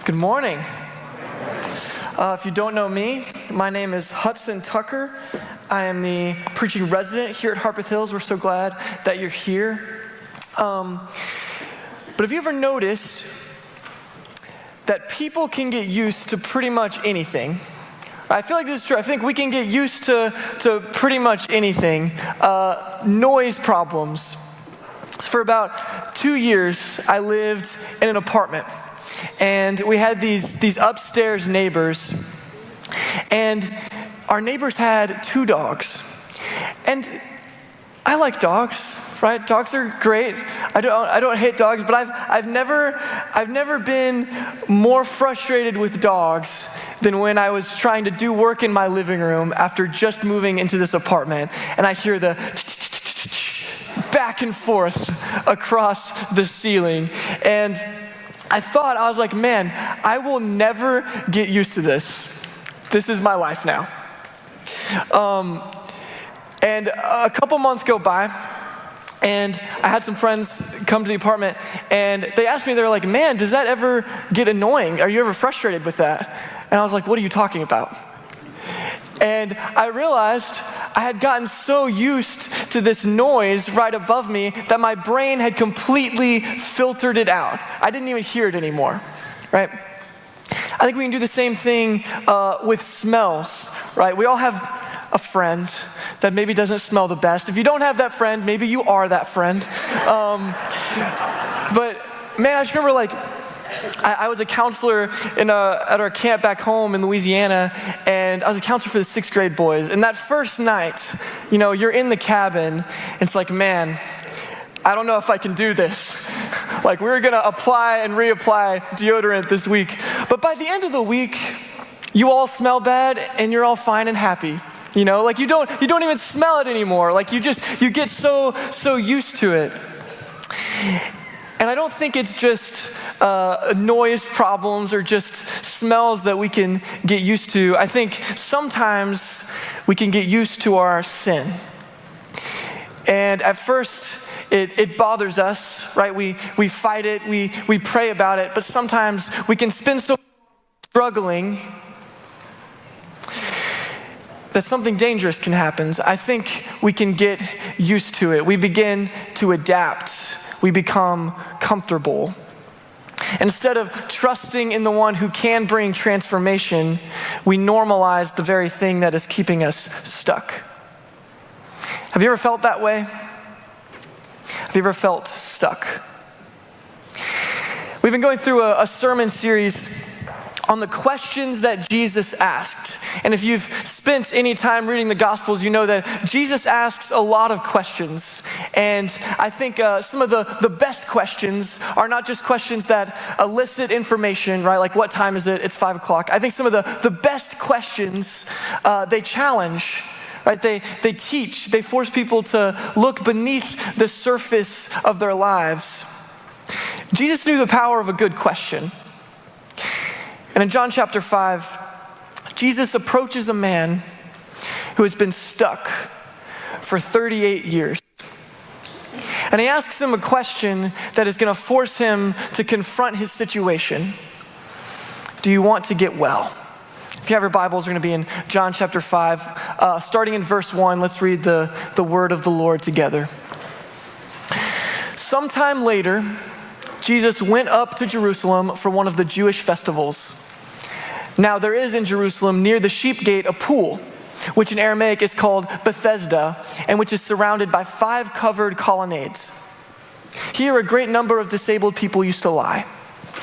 Good morning. If you don't know me, my name is Hudson Tucker. I am the preaching resident here at Harpeth Hills. We're so glad that you're here. But have you ever noticed that people can get used to pretty much anything? I feel like this is true. I think we can get used to pretty much anything. Noise problems. For about 2 years, I lived in an apartment. And we had these upstairs neighbors, and our neighbors had 2 dogs. And I like dogs, right? Dogs are great. I don't hate dogs, but I've never been more frustrated with dogs than when I was trying to do work in my living room after just moving into this apartment, and I hear the back and forth across the ceiling. And I was like, man, I will never get used to this. This is my life now. And a couple months go by, and I had some friends come to the apartment, and they asked me, they're like, man, does that ever get annoying? Are you ever frustrated with that? And I was like, what are you talking about? And I realized I had gotten so used to this noise right above me that my brain had completely filtered it out. I didn't even hear it anymore, right? I think we can do the same thing with smells, right? We all have a friend that maybe doesn't smell the best. If you don't have that friend, maybe you are that friend. But man, I just remember I was a counselor at our camp back home in Louisiana, and I was a counselor for the 6th grade boys. And that first night, you're in the cabin, and it's like, man, I don't know if I can do this. We're gonna apply and reapply deodorant this week. But by the end of the week, you all smell bad, and you're all fine and happy. You don't even smell it anymore. You get so used to it. And I don't think it's just noise problems or just smells that we can get used to. I think sometimes we can get used to our sin. And at first, it bothers us, right? We fight it, we pray about it, but sometimes we can spend so struggling that something dangerous can happen. I think we can get used to it. We begin to adapt. We become comfortable. Instead of trusting in the one who can bring transformation, we normalize the very thing that is keeping us stuck. Have you ever felt that way? Have you ever felt stuck? We've been going through a sermon series on the questions that Jesus asked. And if you've spent any time reading the Gospels, you know that Jesus asks a lot of questions. And I think some of the best questions are not just questions that elicit information, right? Like, what time is it? It's 5 o'clock. I think some of the best questions, they challenge, right? They teach, they force people to look beneath the surface of their lives. Jesus knew the power of a good question. And in John chapter 5, Jesus approaches a man who has been stuck for 38 years. And he asks him a question that is going to force him to confront his situation. Do you want to get well? If you have your Bibles, we're going to be in John chapter 5. Starting in verse 1, let's read the word of the Lord together. Sometime later, Jesus went up to Jerusalem for one of the Jewish festivals. Now there is in Jerusalem near the sheep gate a pool, which in Aramaic is called Bethesda, and which is surrounded by 5 covered colonnades. Here a great number of disabled people used to lie: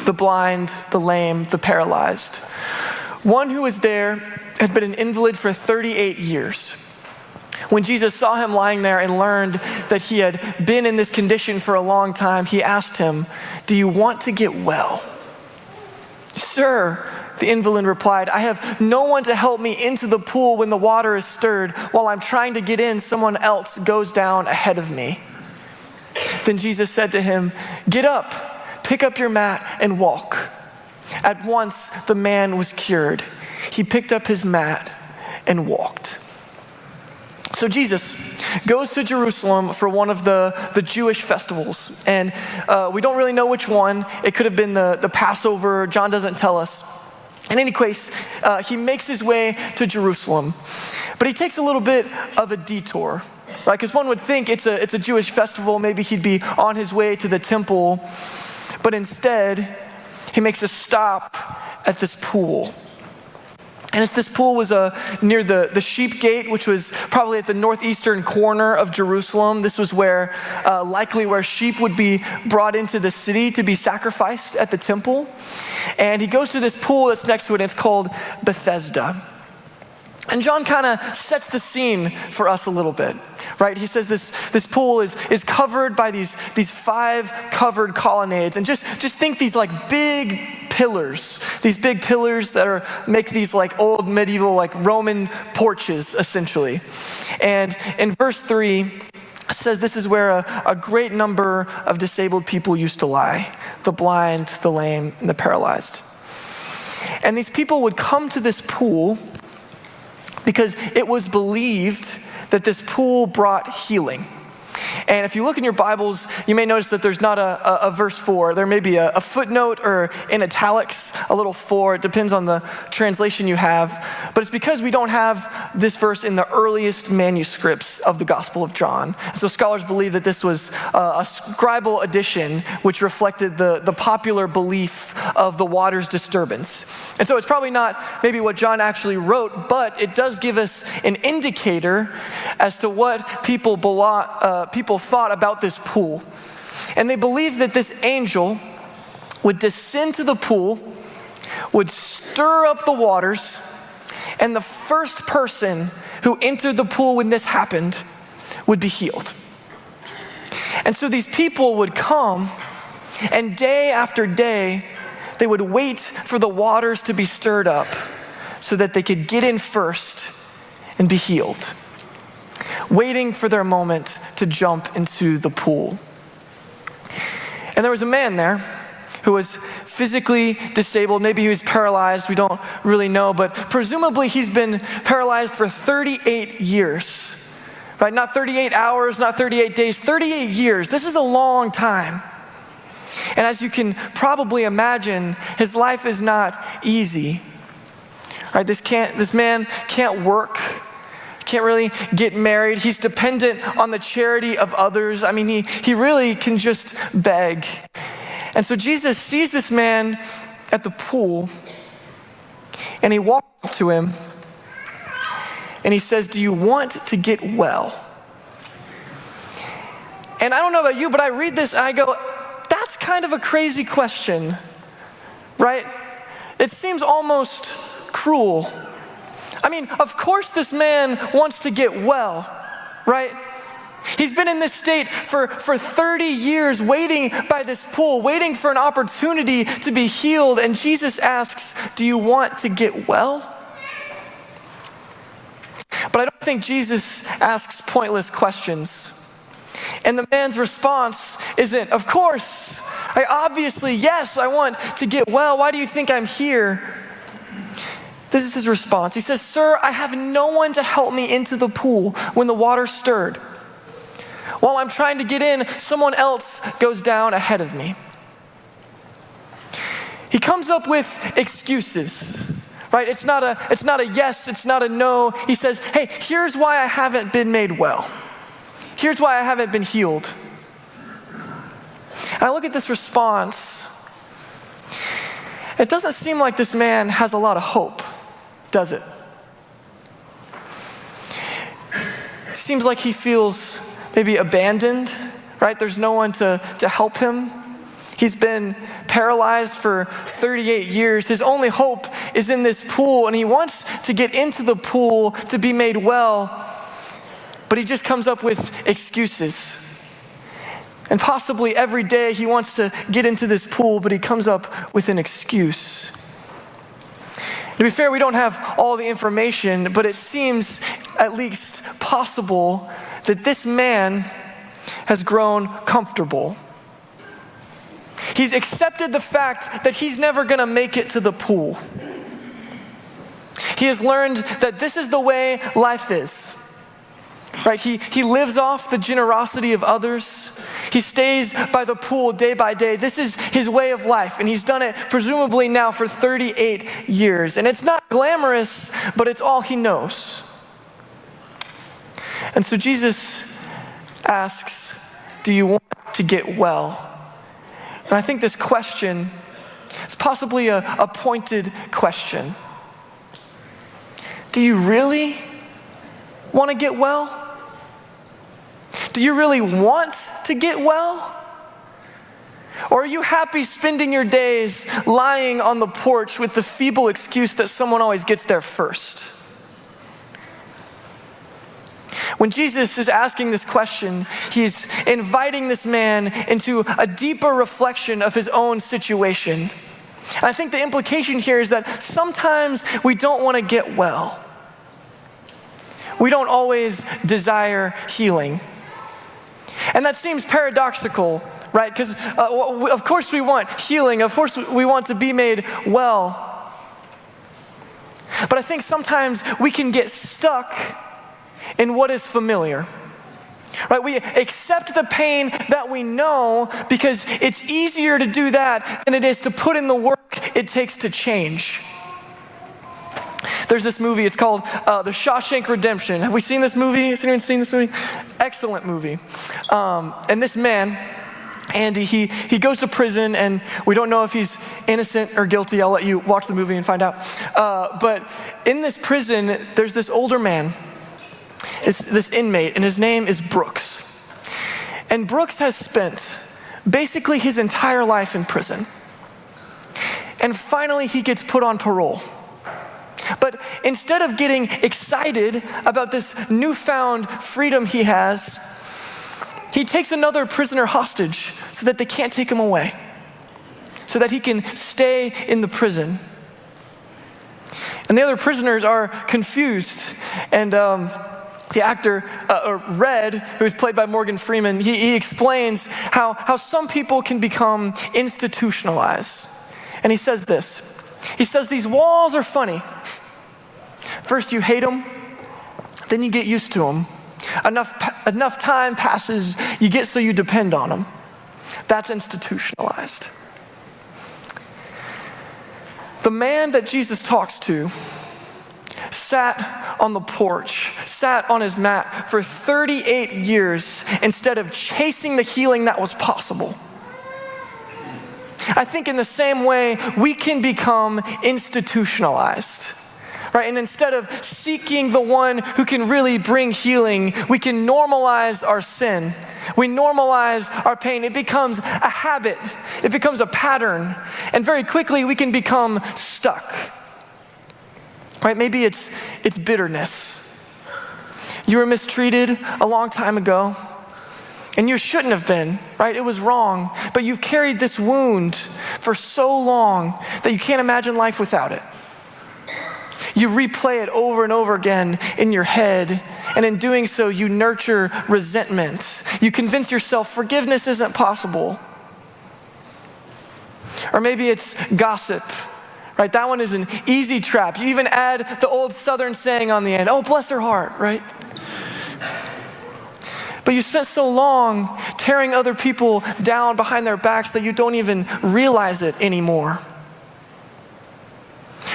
the blind, the lame, the paralyzed. One who was there had been an invalid for 38 years. When Jesus saw him lying there and learned that he had been in this condition for a long time, he asked him, "Do you want to get well?" "Sir," the invalid replied, "I have no one to help me into the pool when the water is stirred. While I'm trying to get in, someone else goes down ahead of me." Then Jesus said to him, "Get up, pick up your mat and walk." At once the man was cured. He picked up his mat and walked. So Jesus goes to Jerusalem for one of the Jewish festivals. And we don't really know which one. It could have been the Passover. John doesn't tell us. In any case, he makes his way to Jerusalem. But he takes a little bit of a detour, right? Because one would think it's a Jewish festival. Maybe he'd be on his way to the temple. But instead, he makes a stop at this pool. And this pool was near the sheep gate, which was probably at the northeastern corner of Jerusalem. This was likely where sheep would be brought into the city to be sacrificed at the temple. And he goes to this pool that's next to it, and it's called Bethesda. And John kind of sets the scene for us a little bit, right? He says this pool is covered by these 5 covered colonnades. And just think these like big pillars, these big pillars that make these like old medieval like Roman porches essentially. And in verse 3, it says this is where a great number of disabled people used to lie: the blind, the lame, and the paralyzed. And these people would come to this pool because it was believed that this pool brought healing. And if you look in your Bibles, you may notice that there's not a verse 4. There may be a footnote or in italics, a little 4. It depends on the translation you have. But it's because we don't have this verse in the earliest manuscripts of the Gospel of John. And so scholars believe that this was a scribal addition, which reflected the popular belief of the water's disturbance. And so it's probably not maybe what John actually wrote, but it does give us an indicator as to what people thought about this pool. And they believed that this angel would descend to the pool, would stir up the waters, and the first person who entered the pool when this happened would be healed. And so these people would come, and day after day, they would wait for the waters to be stirred up so that they could get in first and be healed, waiting for their moment to jump into the pool. And there was a man there who was physically disabled. Maybe he was paralyzed. We don't really know, but presumably he's been paralyzed for 38 years, right? Not 38 hours, not 38 days, 38 years. This is a long time. And as you can probably imagine, his life is not easy. Right? This man can't work, can't really get married. He's dependent on the charity of others. I mean, he really can just beg. And so Jesus sees this man at the pool, and he walks up to him, and he says, "Do you want to get well?" And I don't know about you, but I read this and I go, that's kind of a crazy question, right? It seems almost cruel. I mean, of course this man wants to get well, right? He's been in this state for 30 years, waiting by this pool, waiting for an opportunity to be healed. And Jesus asks, "Do you want to get well?" But I don't think Jesus asks pointless questions. And the man's response isn't, "Of course, obviously, yes, I want to get well. Why do you think I'm here?" This is his response. He says, "Sir, I have no one to help me into the pool when the water stirred. While I'm trying to get in, someone else goes down ahead of me." He comes up with excuses, right? It's not a yes, it's not a no. He says, "Hey, here's why I haven't been made well. Here's why I haven't been healed." And I look at this response. It doesn't seem like this man has a lot of hope, does it? It seems like he feels maybe abandoned, right? There's no one to help him. He's been paralyzed for 38 years. His only hope is in this pool, and he wants to get into the pool to be made well, but he just comes up with excuses. And possibly every day he wants to get into this pool, but he comes up with an excuse. To be fair, we don't have all the information, but it seems at least possible that this man has grown comfortable. He's accepted the fact that he's never going to make it to the pool. He has learned that this is the way life is. right? He lives off the generosity of others. He stays by the pool day by day. This is his way of life, and he's done it presumably now for 38 years. And it's not glamorous, but it's all he knows. And so Jesus asks, do you want to get well? And I think this question is possibly a pointed question. Do you really want to get well? Do you really want to get well? Or are you happy spending your days lying on the porch with the feeble excuse that someone always gets there first? When Jesus is asking this question, he's inviting this man into a deeper reflection of his own situation. And I think the implication here is that sometimes we don't want to get well. We don't always desire healing. And that seems paradoxical, right? Because of course we want healing. Of course we want to be made well. But I think sometimes we can get stuck in what is familiar, right? We accept the pain that we know because it's easier to do that than it is to put in the work it takes to change. There's this movie, it's called The Shawshank Redemption. Have we seen this movie? Has anyone seen this movie? Excellent movie. And this man, Andy, he goes to prison, and we don't know if he's innocent or guilty. I'll let you watch the movie and find out. But in this prison, there's this older man. It's this inmate, and his name is Brooks. And Brooks has spent basically his entire life in prison. And finally, he gets put on parole. But instead of getting excited about this newfound freedom he has, he takes another prisoner hostage so that they can't take him away, so that he can stay in the prison. And the other prisoners are confused. And the actor, Red, who is played by Morgan Freeman, he explains how some people can become institutionalized. And he says this. He says, these walls are funny. First you hate them, then you get used to them. Enough time passes, you get so you depend on them. That's institutionalized. The man that Jesus talks to sat on the porch, sat on his mat for 38 years instead of chasing the healing that was possible. I think in the same way, we can become institutionalized, right? And instead of seeking the one who can really bring healing, we can normalize our sin. We normalize our pain. It becomes a habit. It becomes a pattern. And very quickly, we can become stuck, right? Maybe it's bitterness. You were mistreated a long time ago. And you shouldn't have been, right? It was wrong. But you've carried this wound for so long that you can't imagine life without it. You replay it over and over again in your head. And in doing so, you nurture resentment. You convince yourself forgiveness isn't possible. Or maybe it's gossip, right? That one is an easy trap. You even add the old Southern saying on the end, oh, bless her heart, right? But you spent so long tearing other people down behind their backs that you don't even realize it anymore.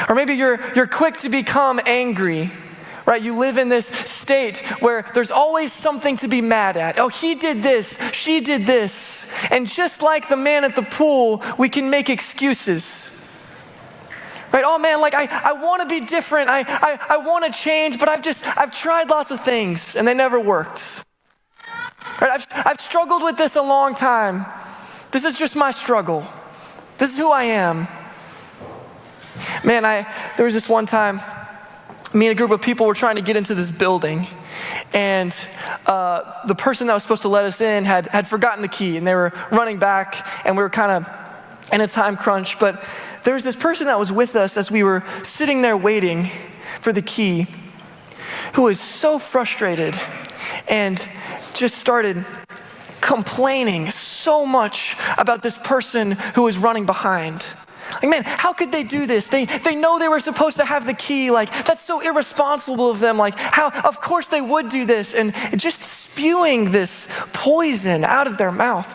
Or maybe you're quick to become angry, right? You live in this state where there's always something to be mad at. Oh, he did this, she did this. And just like the man at the pool, we can make excuses. Right? Oh man, like I want to be different. I want to change, but I've tried lots of things and they never worked. Right? I've struggled with this a long time. This is just my struggle. This is who I am. Man, there was this one time, me and a group of people were trying to get into this building, and the person that was supposed to let us in had forgotten the key, and they were running back, and we were kind of in a time crunch, but there was this person that was with us as we were sitting there waiting for the key, who was so frustrated and just started complaining so much about this person who was running behind. Like, man, how could they do this? They know they were supposed to have the key. Like, that's so irresponsible of them. Like, how, of course they would do this. And just spewing this poison out of their mouth.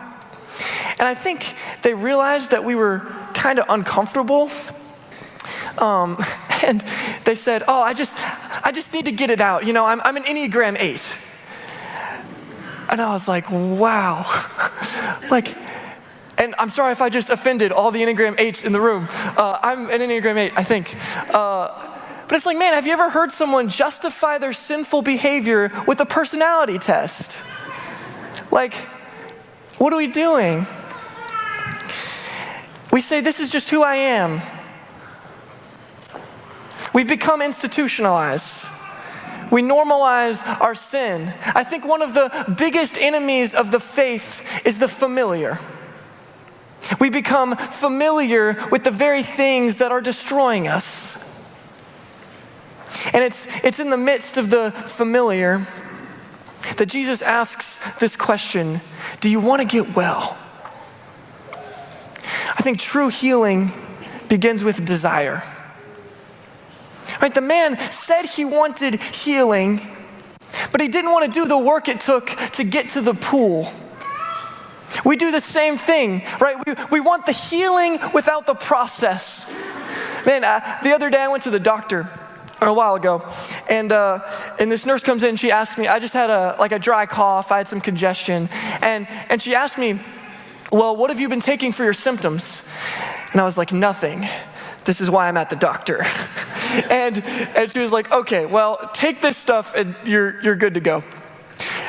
And I think they realized that we were kind of uncomfortable. And they said, oh, I just need to get it out. You know, I'm an Enneagram 8. And I was like, wow. Like, and I'm sorry if I just offended all the Enneagram 8s in the room. I'm an Enneagram 8, I think. But it's like, man, have you ever heard someone justify their sinful behavior with a personality test? Like, what are we doing? We say, this is just who I am. We've become institutionalized. We normalize our sin. I think one of the biggest enemies of the faith is the familiar. We become familiar with the very things that are destroying us. And it's in the midst of the familiar that Jesus asks this question, do you want to get well? I think true healing begins with desire. Right, the man said he wanted healing, but he didn't want to do the work it took to get to the pool. We do the same thing, right? We want the healing without the process. Man, the other day I went to the doctor a while ago, and this nurse comes in and she asked me, I just had a dry cough, I had some congestion, and she asked me, well, what have you been taking for your symptoms? And I was like, nothing. This is why I'm at the doctor. and she was like, okay, well, take this stuff and you're good to go.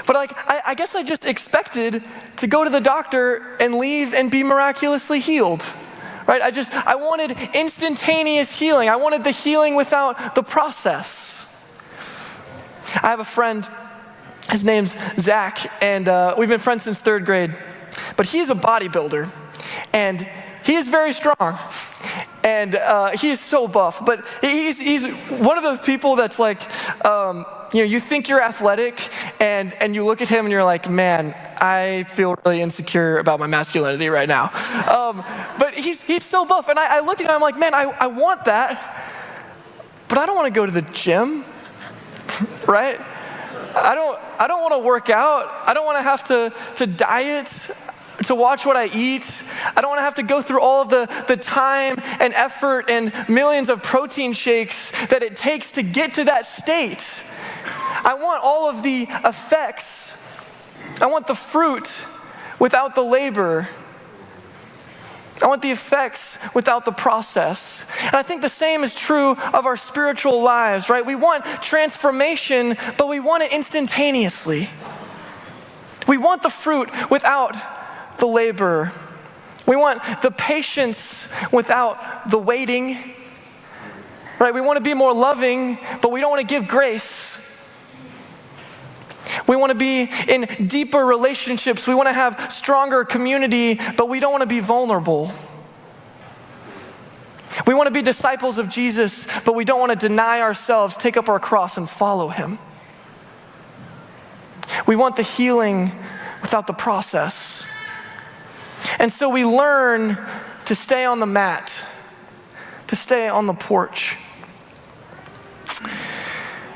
But like, I guess I just expected to go to the doctor and leave and be miraculously healed, right? I wanted instantaneous healing. I wanted the healing without the process. I have a friend, his name's Zach, and we've been friends since 3rd grade. But he's a bodybuilder, and he is very strong. And he is so buff, but he's one of those people that's like, you think you're athletic, and you look at him and you're like, man, I feel really insecure about my masculinity right now. But he's so buff, and I look at him, I'm like, man, I want that, but I don't want to go to the gym, right? I don't want to work out. I don't want to have to diet, to watch what I eat. I don't want to have to go through all of the time and effort and millions of protein shakes that it takes to get to that state. I want all of the effects. I want the fruit without the labor. I want the effects without the process. And I think the same is true of our spiritual lives, right? We want transformation, but we want it instantaneously. We want the fruit without the labor. We want the patience without the waiting, right? We want to be more loving, but we don't want to give grace. We want to be in deeper relationships. We want to have stronger community, but we don't want to be vulnerable. We want to be disciples of Jesus, but we don't want to deny ourselves, take up our cross, and follow him. We want the healing without the process. And so we learn to stay on the mat, to stay on the porch.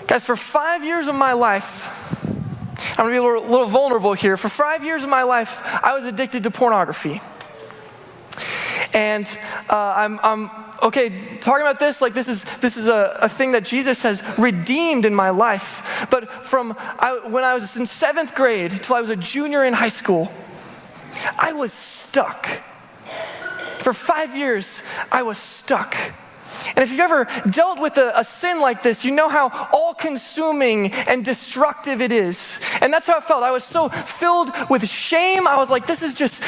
Guys, for 5 years of my life, I'm gonna be a little vulnerable here. For 5 years of my life, I was addicted to pornography. And I'm okay, talking about this, like this is a thing that Jesus has redeemed in my life. But when I was in 7th grade till I was a junior in high school, I was stuck. For 5 years, I was stuck. And if you've ever dealt with a sin like this, you know how all-consuming and destructive it is. And that's how I felt. I was so filled with shame. I was like, this is just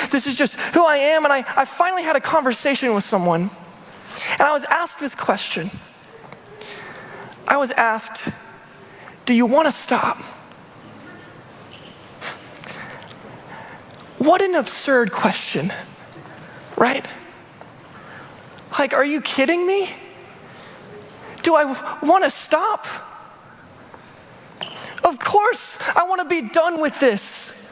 who I am. And I finally had a conversation with someone. And I was asked this question. I was asked, do you want to stop? What an absurd question, right? Like, are you kidding me? Do I want to stop? Of course, I want to be done with this.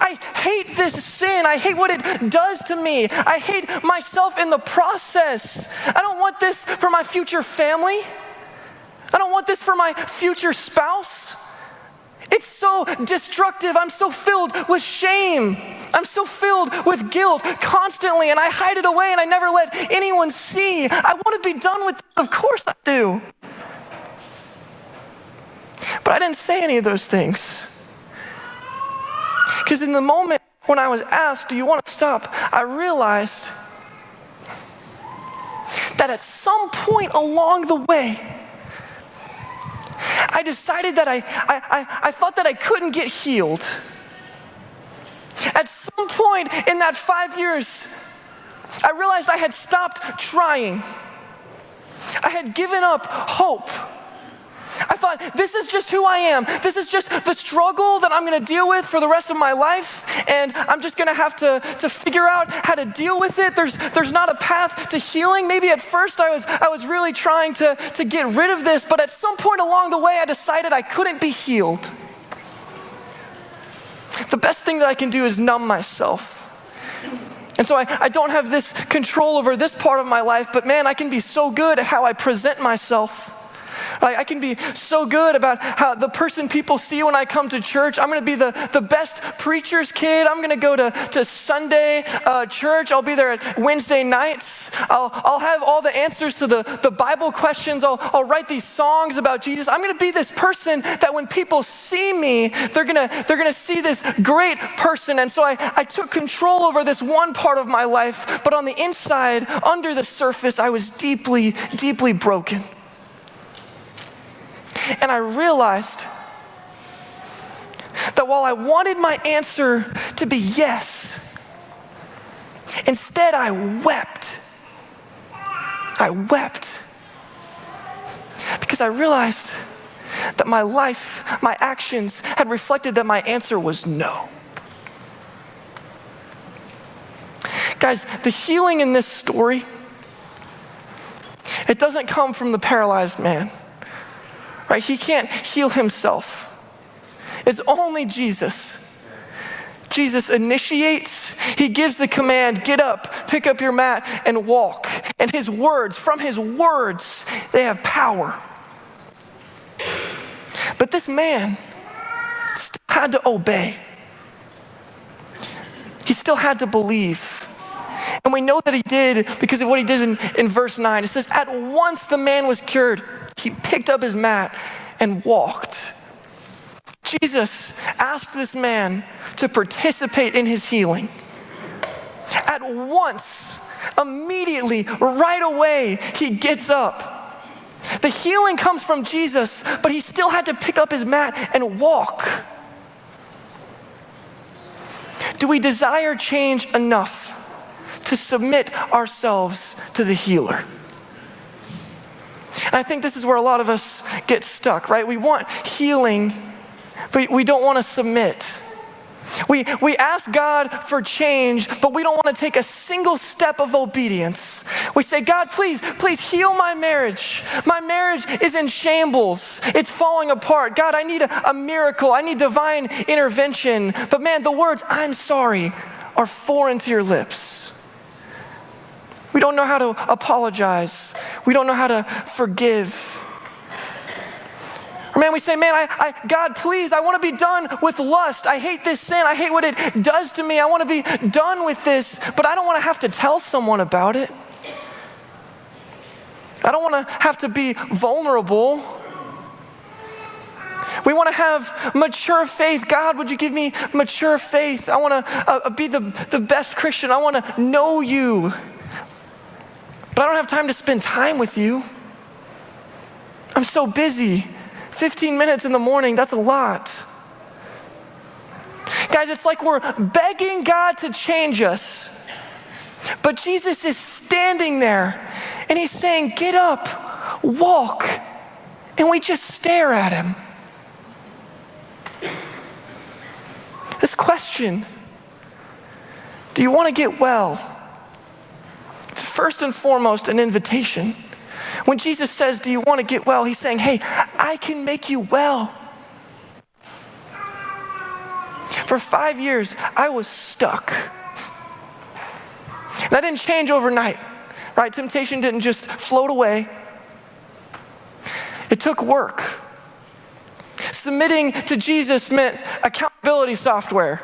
I hate this sin. I hate what it does to me. I hate myself in the process. I don't want this for my future family. I don't want this for my future spouse. It's so destructive. I'm so filled with shame. I'm so filled with guilt constantly, and I hide it away and I never let anyone see. I want to be done with it. Of course I do. But I didn't say any of those things. Because in the moment when I was asked, do you want to stop? I realized that at some point along the way, I decided that I thought that I couldn't get healed. At some point in that 5 years, I realized I had stopped trying. I had given up hope. I thought, this is just who I am. This is just the struggle that I'm going to deal with for the rest of my life, and I'm just going to have to figure out how to deal with it. There's not a path to healing. Maybe at first I was really trying to get rid of this, but at some point along the way I decided I couldn't be healed. The best thing that I can do is numb myself. And so I don't have this control over this part of my life, but man, I can be so good at how I present myself. I can be so good about how the person people see when I come to church. I'm going to be the best preacher's kid. I'm going to go to Sunday church. I'll be there at Wednesday nights. I'll have all the answers to the Bible questions. I'll write these songs about Jesus. I'm going to be this person that when people see me, they're going to see this great person. And so I took control over this one part of my life, but on the inside, under the surface, I was deeply, deeply broken. And I realized that while I wanted my answer to be yes, instead I wept. I wept because I realized that my life, my actions had reflected that my answer was no. Guys, the healing in this story, it doesn't come from the paralyzed man. Right? He can't heal himself. It's only Jesus. Jesus initiates, he gives the command, get up, pick up your mat, and walk. And his words, from his words, they have power. But this man still had to obey. He still had to believe. And we know that he did because of what he did in verse 9. It says, at once the man was cured. He picked up his mat and walked. Jesus asked this man to participate in his healing. At once, immediately, right away, he gets up. The healing comes from Jesus, but he still had to pick up his mat and walk. Do we desire change enough to submit ourselves to the healer? And I think this is where a lot of us get stuck, right? We want healing, but we don't want to submit. We ask God for change, but we don't want to take a single step of obedience. We say, God, please heal my marriage. My marriage is in shambles. It's falling apart. God, I need a miracle. I need divine intervention. But man, the words, I'm sorry, are foreign to your lips. We don't know how to apologize. We don't know how to forgive. Or man, we say, man, God, please, I want to be done with lust. I hate this sin. I hate what it does to me. I want to be done with this, but I don't want to have to tell someone about it. I don't want to have to be vulnerable. We want to have mature faith. God, would you give me mature faith? I want to be the best Christian. I want to know you. But I don't have time to spend time with you. I'm so busy. 15 minutes in the morning, that's a lot. Guys, it's like we're begging God to change us. But Jesus is standing there and he's saying, get up, walk. And we just stare at him. This question, do you want to get well? It's first and foremost an invitation. When Jesus says, do you want to get well? He's saying, hey, I can make you well. For 5 years, I was stuck. That didn't change overnight, right? Temptation didn't just float away. It took work. Submitting to Jesus meant accountability software.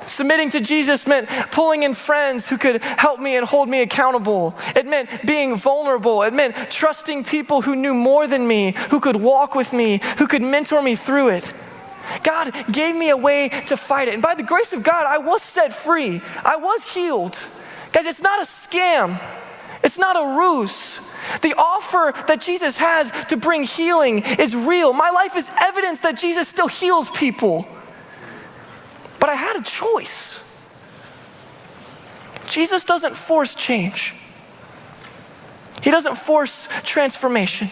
Submitting to Jesus meant pulling in friends who could help me and hold me accountable. It meant being vulnerable. It meant trusting people who knew more than me, who could walk with me, who could mentor me through it. God gave me a way to fight it. And by the grace of God, I was set free. I was healed. Guys, it's not a scam. It's not a ruse. The offer that Jesus has to bring healing is real. My life is evidence that Jesus still heals people. But I had a choice. Jesus doesn't force change. He doesn't force transformation.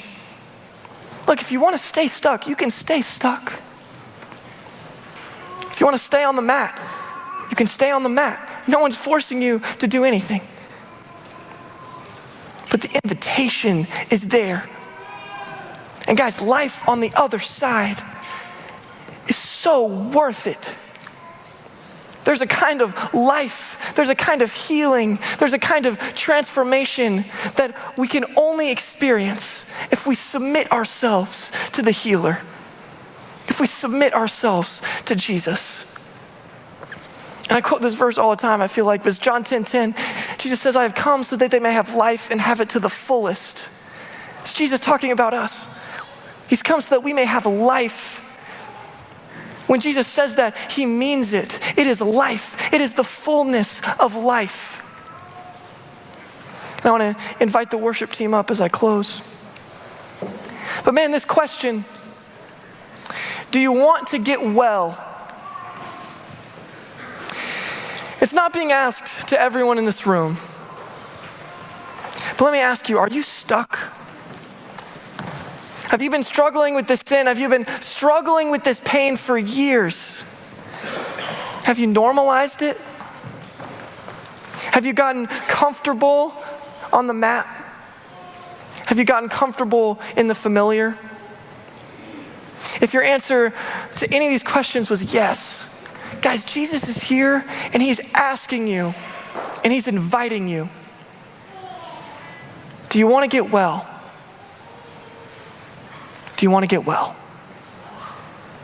Look, if you want to stay stuck, you can stay stuck. If you want to stay on the mat, you can stay on the mat. No one's forcing you to do anything. But the invitation is there. And guys, life on the other side is so worth it. There's a kind of life, there's a kind of healing, there's a kind of transformation that we can only experience if we submit ourselves to the healer, if we submit ourselves to Jesus. And I quote this verse all the time, I feel like, but it's John 10:10. Jesus says, I have come so that they may have life and have it to the fullest. It's Jesus talking about us. He's come so that we may have life. When Jesus says that, he means it. It is life. It is the fullness of life. And I want to invite the worship team up as I close. But man, this question, do you want to get well? It's not being asked to everyone in this room. But let me ask you, are you stuck? Have you been struggling with this sin? Have you been struggling with this pain for years? Have you normalized it? Have you gotten comfortable on the mat? Have you gotten comfortable in the familiar? If your answer to any of these questions was yes, guys, Jesus is here and he's asking you and he's inviting you. Do you want to get well? Do you want to get well?